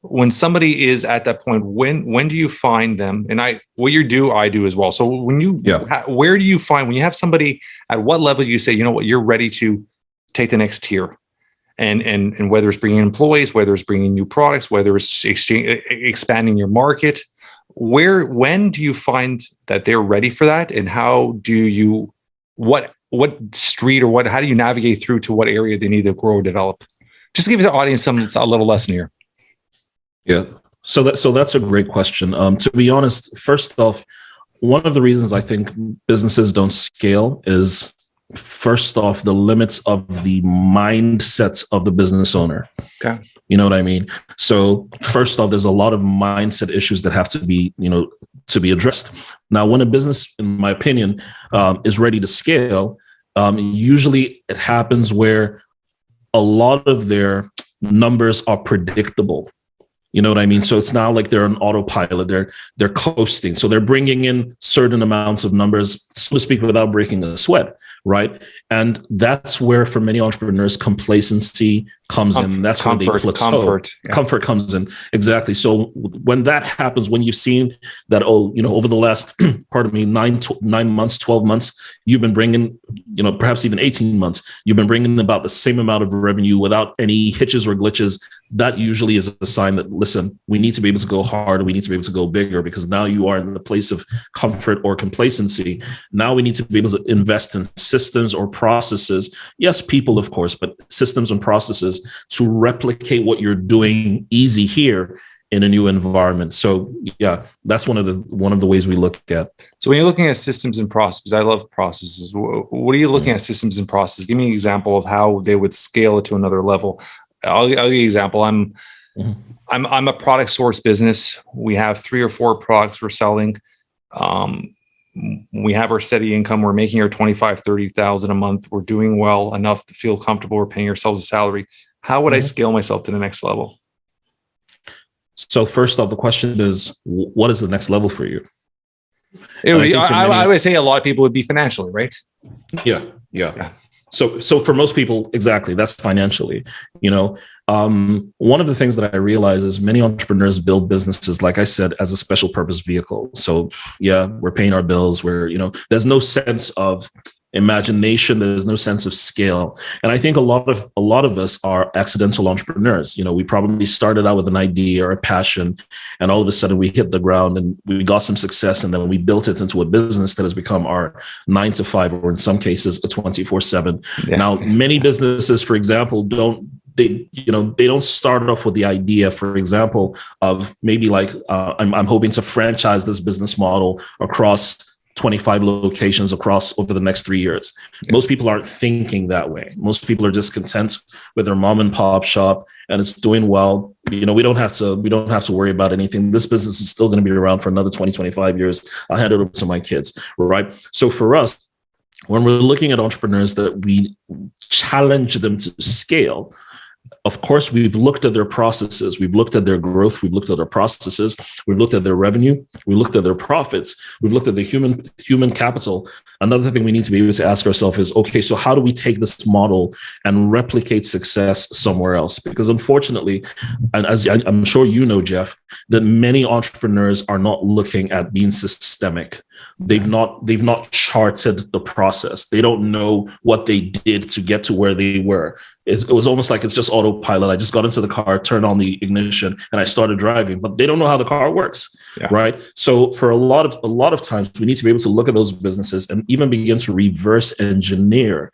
when somebody is at that point, when do you find them? And what you do, I do as well. So when you, where do you find, when you have somebody, at what level do you say, you know what, you're ready to take the next tier? And whether it's bringing employees, whether it's bringing new products, whether it's expanding your market, when do you find that they're ready for that? And how do you, what street, or how do you navigate through to what area they need to grow or develop? Just give the audience a little lesson here. Yeah. So that's a great question. To be honest, first off, one of the reasons I think businesses don't scale is, first off, the limits of the mindsets of the business owner. Okay. You know what I mean? So first off, there's a lot of mindset issues that have to be, to be addressed. Now, when a business, in my opinion, is ready to scale, usually it happens where a lot of their numbers are predictable. You know what I mean? So it's now like they're on autopilot. They're coasting. So they're bringing in certain amounts of numbers, so to speak, without breaking a sweat, right? And that's where, for many entrepreneurs, complacency comes in. That's when they plateau. Comfort comes in. Exactly. So when that happens, when you've seen that, over the last, 9 months, 12 months, you've been bringing, perhaps even 18 months, you've been bringing about the same amount of revenue without any hitches or glitches. That usually is a sign that, listen, we need to be able to go harder. We need to be able to go bigger, because now you are in the place of comfort or complacency. Now we need to be able to invest in systems or processes. Yes, people, of course, but systems and processes to replicate what you're doing easy here in a new environment. So yeah, that's one of the ways we look at. So when you're looking at systems and processes, I love processes. What are you looking at systems and processes? Give me an example of how they would scale it to another level. I'll give you an example. I'm a product source business. We have 3 or 4 products we're selling. We have our steady income. We're making our 25, 30,000 a month. We're doing well enough to feel comfortable. We're paying ourselves a salary. How would I scale myself to the next level? So first off, the question is, what is the next level for you? I would say a lot of people would be financially, right? Yeah. So for most people, exactly, that's financially. One of the things that I realize is many entrepreneurs build businesses, like I said, as a special purpose vehicle. So yeah, we're paying our bills. There's no sense of imagination. There's no sense of scale. And I think a lot of us are accidental entrepreneurs. We probably started out with an idea or a passion, and all of a sudden we hit the ground and we got some success, and then we built it into a business that has become our 9 to 5, or in some cases a 24/7. Yeah. Now, many businesses, for example, they don't start off with the idea, for example, of maybe like I'm hoping to franchise this business model across 25 locations over the next 3 years. Yeah. Most people aren't thinking that way. Most people are just content with their mom and pop shop, and it's doing well. We don't have to worry about anything. This business is still going to be around for another 20, 25 years. I'll hand it over to my kids, right? So for us, when we're looking at entrepreneurs that we challenge them to scale, of course, we've looked at their processes, we've looked at their growth, we've looked at their processes, we've looked at their revenue, we looked at their profits, we've looked at the human capital. Another thing we need to be able to ask ourselves is, okay, so how do we take this model and replicate success somewhere else? Because unfortunately, and as I'm sure you know, Jeff, that many entrepreneurs are not looking at being systemic. They've not charted the process. They don't know what they did to get to where they were. It was almost like it's just autopilot. I just got into the car, turned on the ignition, and I started driving, but they don't know how the car works, right? So for a lot of times, we need to be able to look at those businesses and even begin to reverse engineer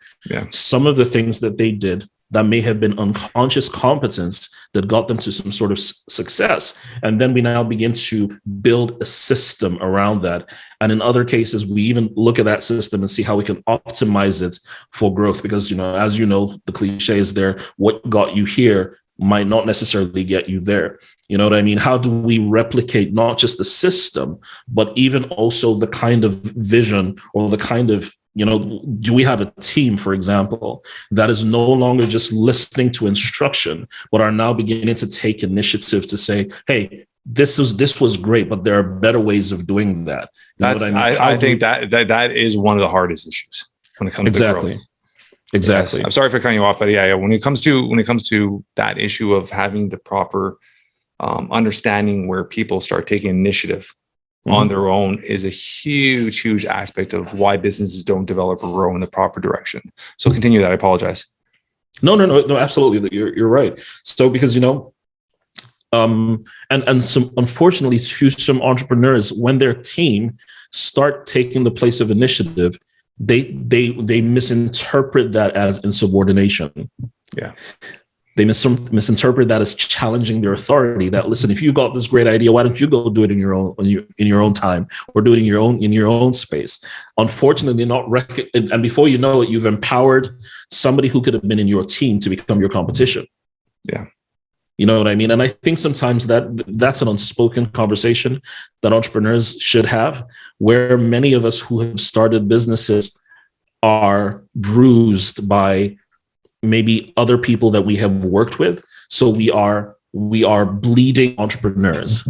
some of the things that they did that may have been unconscious competence that got them to some sort of success. And then we now begin to build a system around that. And in other cases, we even look at that system and see how we can optimize it for growth. Because, as you know, the cliche is there, what got you here might not necessarily get you there. You know what I mean? How do we replicate not just the system, but even also the kind of vision or the kind of, do we have a team, for example, that is no longer just listening to instruction, but are now beginning to take initiative to say, hey, this was great, but there are better ways of doing that. I think that is one of the hardest issues when it comes to growth. Exactly. Yes. I'm sorry for cutting you off, but when it comes to that issue of having the proper understanding where people start taking initiative on their own is a huge, huge aspect of why businesses don't develop or grow in the proper direction. So continue that. I apologize. No, absolutely. You're right. So because, and some, unfortunately, to some entrepreneurs, when their team start taking the place of initiative, they misinterpret that as insubordination. Yeah. They misinterpret that as challenging their authority. That, listen, if you got this great idea, why don't you go do it in your own time, or do it in your own space? Unfortunately, and before you know it, you've empowered somebody who could have been in your team to become your competition. Yeah. You know what I mean? And I think sometimes that's an unspoken conversation that entrepreneurs should have, where many of us who have started businesses are bruised by maybe other people that we have worked with. So we are bleeding entrepreneurs.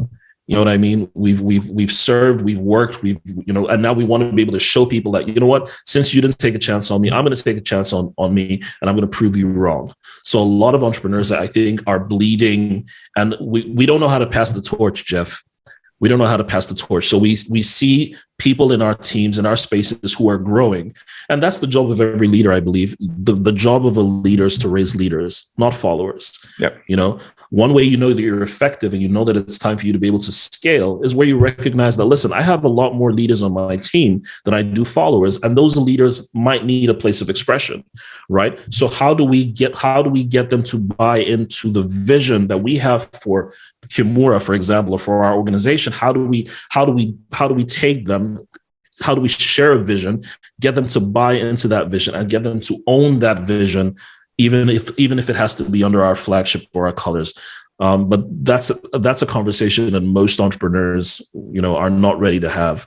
You know what I mean? We've served, we've worked, and now we want to be able to show people that, you know what, since you didn't take a chance on me, I'm going to take a chance on me, and I'm going to prove you wrong. So a lot of entrepreneurs, I think, are bleeding, and we don't know how to pass the torch, Jeff. We don't know how to pass the torch. So we see people in our teams, in our spaces, who are growing. And that's the job of every leader, I believe. The job of a leader is to raise leaders, not followers. Yep. One way you know that you're effective and you know that it's time for you to be able to scale is where you recognize that, listen, I have a lot more leaders on my team than I do followers. And those leaders might need a place of expression, right? So how do we get them to buy into the vision that we have for Kimura, for example, or for our organization? How do we take them? How do we share a vision, get them to buy into that vision, and get them to own that vision, even if it has to be under our flagship or our colors? But that's a conversation that most entrepreneurs, are not ready to have,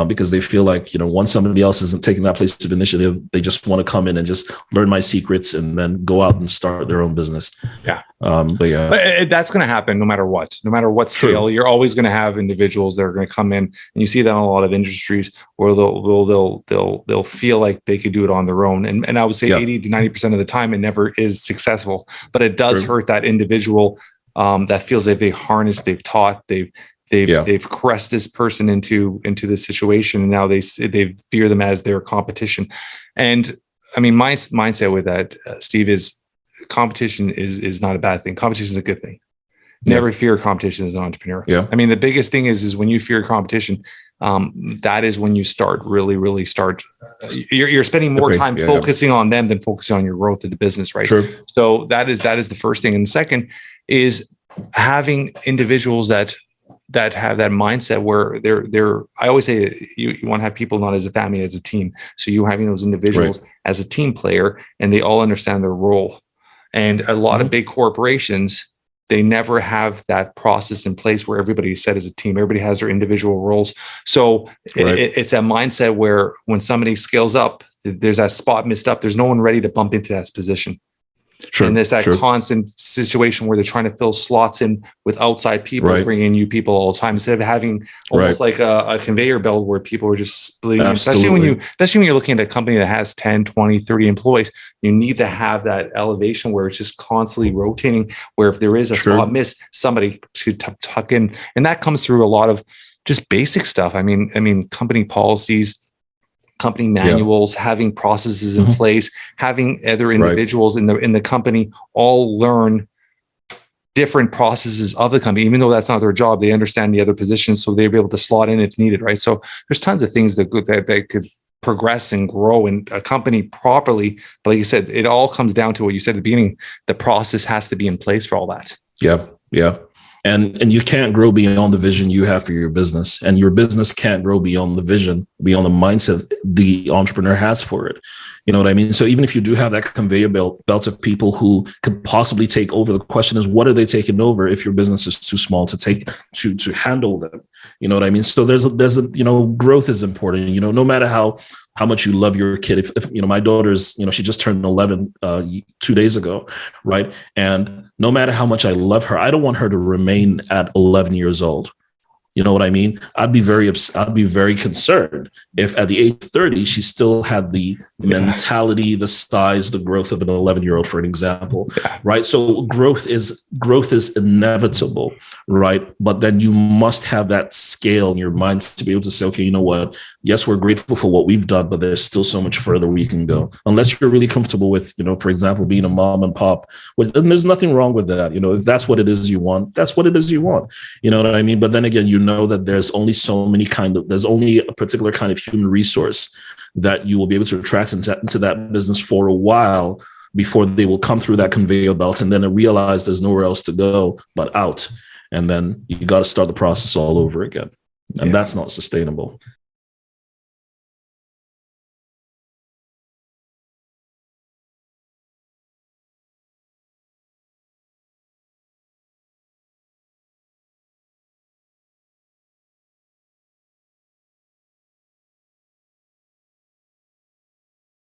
because they feel like, once somebody else isn't taking that place of initiative, they just want to come in and just learn my secrets and then go out and start their own business. Yeah. But that's going to happen no matter what scale. True. You're always going to have individuals that are going to come in, and you see that in a lot of industries where they'll feel like they could do it on their own. And I would say 80 to 90% of the time, it never is successful, but it does hurt that individual that feels like they've harnessed, they've taught, they've caressed this person into this situation, and now they fear them as their competition. And I mean, my mindset with that, Steve, is competition is not a bad thing. Competition is a good thing. Never fear competition as an entrepreneur. Yeah. I mean, the biggest thing is when you fear competition, that is when you start really start. You're spending more time focusing on them than focusing on your growth of the business, right? True. So that is the first thing. And the second is having individuals that have that mindset where they're I always say you want to have people not as a family, as a team. So you having those individuals as a team player, and they all understand their role. And a lot of big corporations, they never have that process in place where everybody is set as a team. Everybody has their individual roles. So it's a mindset where when somebody scales up, there's that spot missed up. There's no one ready to bump into that position. And there's that constant situation where they're trying to fill slots in with outside people, bringing new people all the time, instead of having almost like a conveyor belt where people are just splitting. Especially when you're looking at a company that has 10, 20, 30 employees, you need to have that elevation where it's just constantly rotating, where if there is a spot miss, somebody should tuck in. And that comes through a lot of just basic stuff. I mean, company policies, company manuals, having processes in place, having other individuals in the company all learn different processes of the company, even though that's not their job. They understand the other positions, so they'll be able to slot in if needed, right? So there's tons of things that could progress and grow in a company properly. But like you said, it all comes down to what you said at the beginning. The process has to be in place for all that. Yeah. And you can't grow beyond the vision you have for your business, and your business can't grow beyond the vision, beyond the mindset the entrepreneur has for it. You know what I mean? So even if you do have that conveyor belt of people who could possibly take over, the question is, what are they taking over if your business is too small to handle them? You know what I mean? So there's growth is important. No matter how much you love your kid. If my daughter's, she just turned 11 2 days ago, right? And no matter how much I love her, I don't want her to remain at 11 years old. You know what I mean? I'd be very concerned if at the age of 30, she still had the mentality, the size, the growth of an 11-year-old, for an example, right? So growth is inevitable, right? But then you must have that scale in your mind to be able to say, okay, you know what? Yes, we're grateful for what we've done, but there's still so much further we can go. Unless you're really comfortable with, for example, being a mom and pop, and there's nothing wrong with that. If that's what it is you want, that's what it is you want. You know what I mean? But then again, you know that there's only there's only a particular kind of human resource that you will be able to attract into that business for a while before they will come through that conveyor belt and then realize there's nowhere else to go but out. And then you got to start the process all over again. And that's not sustainable.